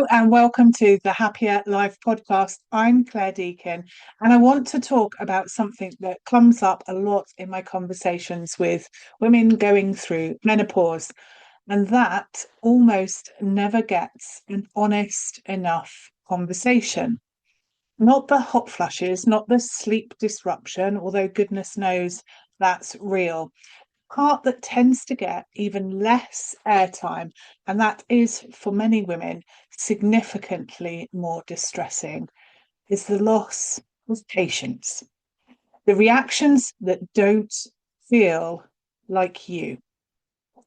and welcome to the Happya Life podcast. I'm Clare Deakin, and I want to talk about something that comes up a lot in my conversations with women going through menopause, and that almost never gets an honest enough conversation. Not the hot flushes, not the sleep disruption, although goodness knows that's real. Part that tends to get even less airtime, and that is for many women significantly more distressing, is the loss of patience. The reactions that don't feel like you.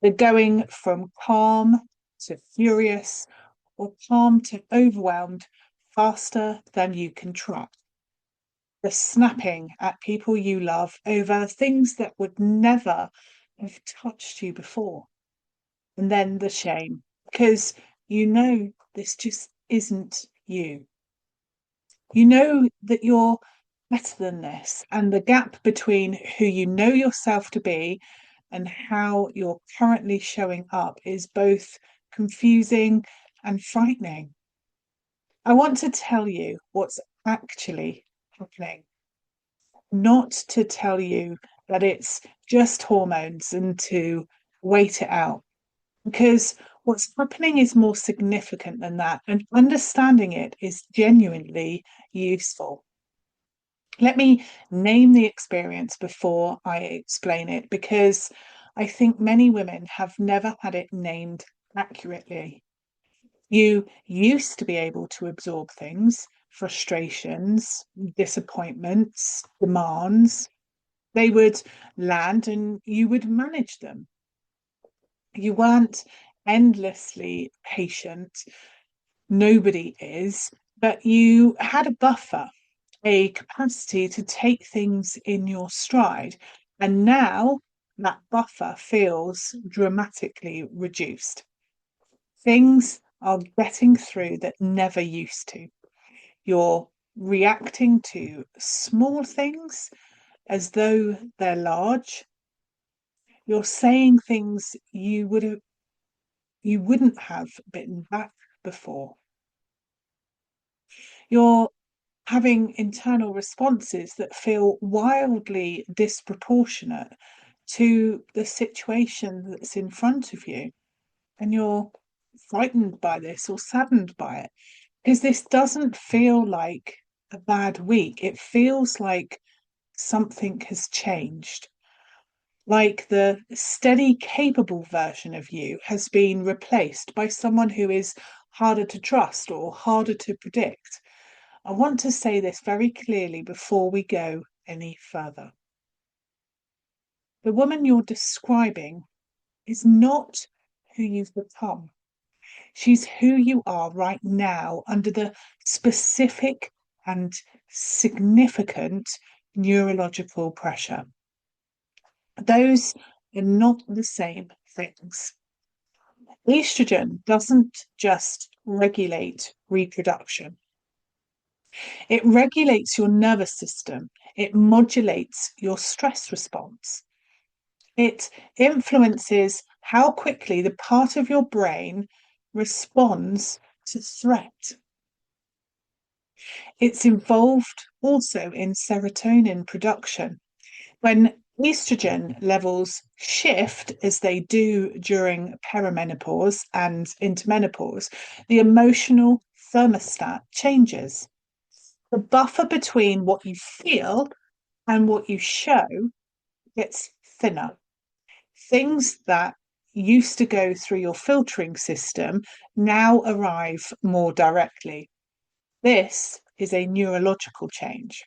The going from calm to furious or calm to overwhelmed faster than you can track. The snapping at people you love over things that would never have touched you before. And then the shame, because you know this just isn't you. You know that you're better than this, and the gap between who you know yourself to be and how you're currently showing up is both confusing and frightening. I want to tell you what's actually happening, not to tell you that it's just hormones and to wait it out. Because what's happening is more significant than that, and understanding it is genuinely useful. Let me name the experience before I explain it, because I think many women have never had it named accurately. You used to be able to absorb things, frustrations, disappointments, demands. They would land and you would manage them. You weren't endlessly patient. Nobody is, but you had a buffer, a capacity to take things in your stride. And now that buffer feels dramatically reduced. Things are getting through that never used to. You're reacting to small things as though they're large. You're saying things you wouldn't have bitten back before. You're having internal responses that feel wildly disproportionate to the situation that's in front of you. And you're frightened by this or saddened by it, because this doesn't feel like a bad week. It feels like something has changed. Like the steady, capable version of you has been replaced by someone who is harder to trust or harder to predict. I want to say this very clearly before we go any further. The woman you're describing is not who you've become. She's who you are right now under the specific and significant neurological pressure. Those are not the same things. Estrogen doesn't just regulate reproduction. It regulates your nervous system. It modulates your stress response. It influences how quickly the part of your brain responds to threat. It's involved also in serotonin production. When estrogen levels shift, as they do during perimenopause and into menopause, the emotional thermostat changes. The buffer between what you feel and what you show gets thinner. Things that used to go through your filtering system now arrive more directly. This is a neurological change.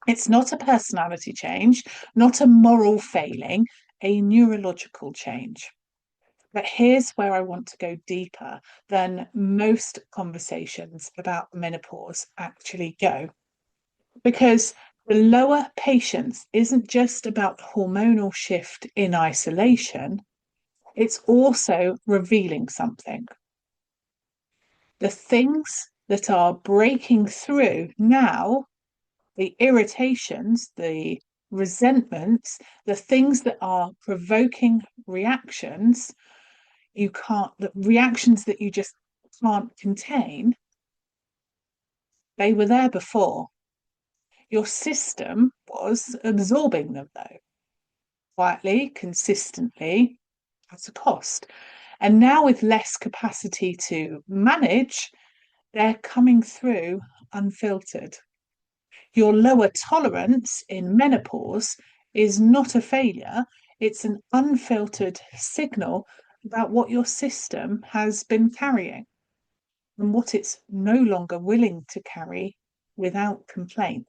It's not a personality change, not a moral failing, a neurological change. But here's where I want to go deeper than most conversations about menopause actually go. Because the lower patience isn't just about hormonal shift in isolation, it's also revealing something. The things that are breaking through now, the irritations, the resentments, the things that are provoking reactions, the reactions that you just can't contain, they were there before. Your system was absorbing them, though, quietly, consistently, at a cost. And now, with less capacity to manage, they're coming through unfiltered. Your lower tolerance in menopause is not a failure, it's an unfiltered signal about what your system has been carrying and what it's no longer willing to carry without complaint.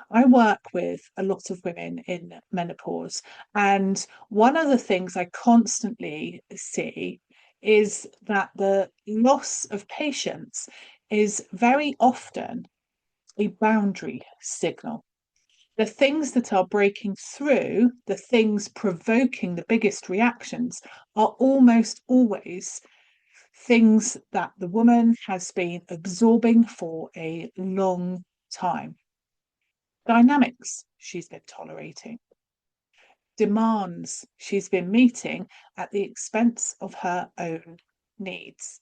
I work with a lot of women in menopause, and one of the things I constantly see is that the loss of patience is very often a boundary signal. The things that are breaking through, the things provoking the biggest reactions, are almost always things that the woman has been absorbing for a long time. Dynamics she's been tolerating, demands she's been meeting at the expense of her own needs,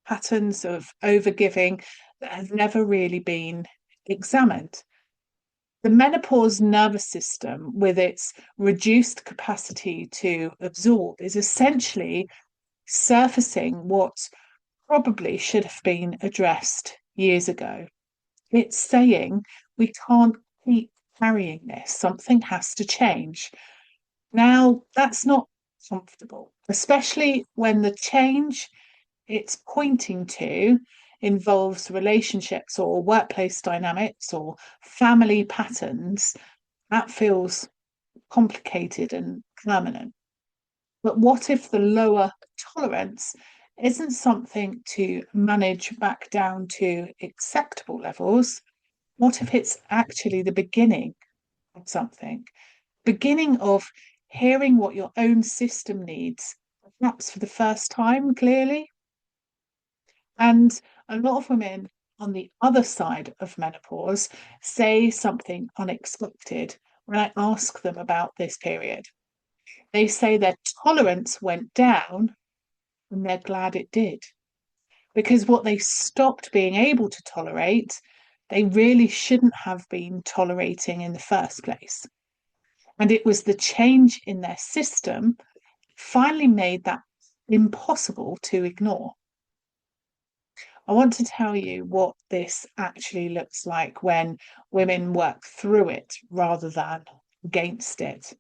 patterns of overgiving that have never really been examined. The menopause nervous system, with its reduced capacity to absorb, is essentially surfacing what probably should have been addressed years ago. It's saying we can't keep carrying this, something has to change. Now, that's not comfortable, especially when the change it's pointing to involves relationships or workplace dynamics or family patterns. That feels complicated and permanent. But what if the lower tolerance isn't something to manage back down to acceptable levels? What if it's actually the beginning of something? Beginning of hearing what your own system needs, perhaps for the first time, clearly. And a lot of women on the other side of menopause say something unexpected when I ask them about this period. They say their tolerance went down and they're glad it did. Because what they stopped being able to tolerate, they really shouldn't have been tolerating in the first place. And it was the change in their system finally made that impossible to ignore. I want to tell you what this actually looks like when women work through it rather than against it.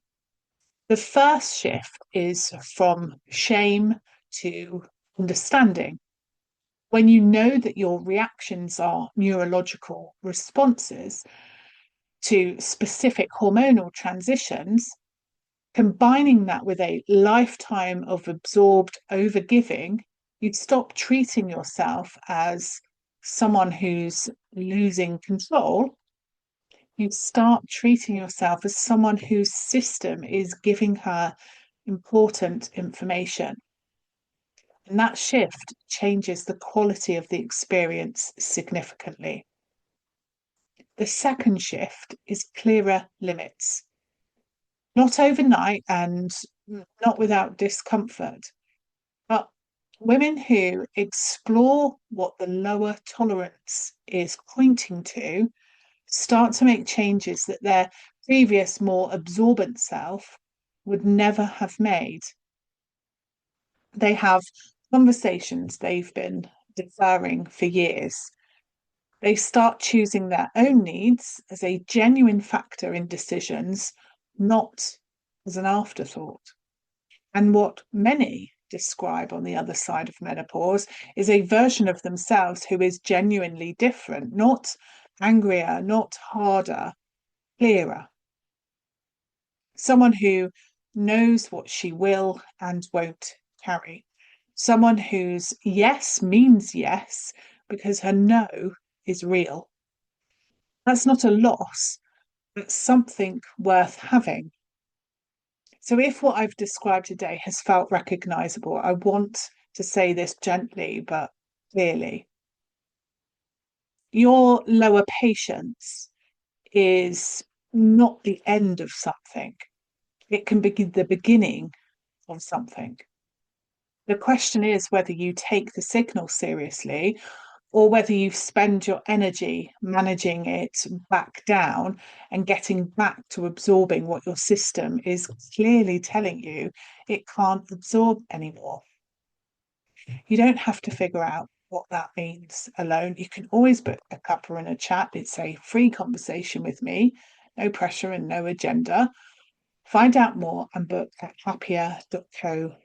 The first shift is from shame to understanding. When you know that your reactions are neurological responses to specific hormonal transitions, combining that with a lifetime of absorbed overgiving, you'd stop treating yourself as someone who's losing control. You'd start treating yourself as someone whose system is giving her important information. And that shift changes the quality of the experience significantly. The second shift is clearer limits, not overnight and not without discomfort, but women who explore what the lower tolerance is pointing to start to make changes that their previous, more absorbent self would never have made. They have conversations they've been deferring for years. They start choosing their own needs as a genuine factor in decisions, not as an afterthought. And what many describe on the other side of menopause is a version of themselves who is genuinely different, not angrier, not harder, clearer. Someone who knows what she will and won't carry. Someone whose yes means yes because her no is real. That's not a loss, but something worth having. So if what I've described today has felt recognizable, I want to say this gently but clearly. Your lower patience is not the end of something. It can be the beginning of something. The question is whether you take the signal seriously or whether you spend your energy managing it back down and getting back to absorbing what your system is clearly telling you it can't absorb anymore. You don't have to figure out what that means alone. You can always book a cuppa and a chat. It's a free conversation with me, no pressure and no agenda. Find out more and book at happier.co.uk.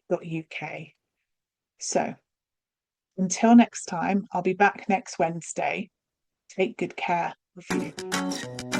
So until next time, I'll be back next Wednesday. Take good care of you.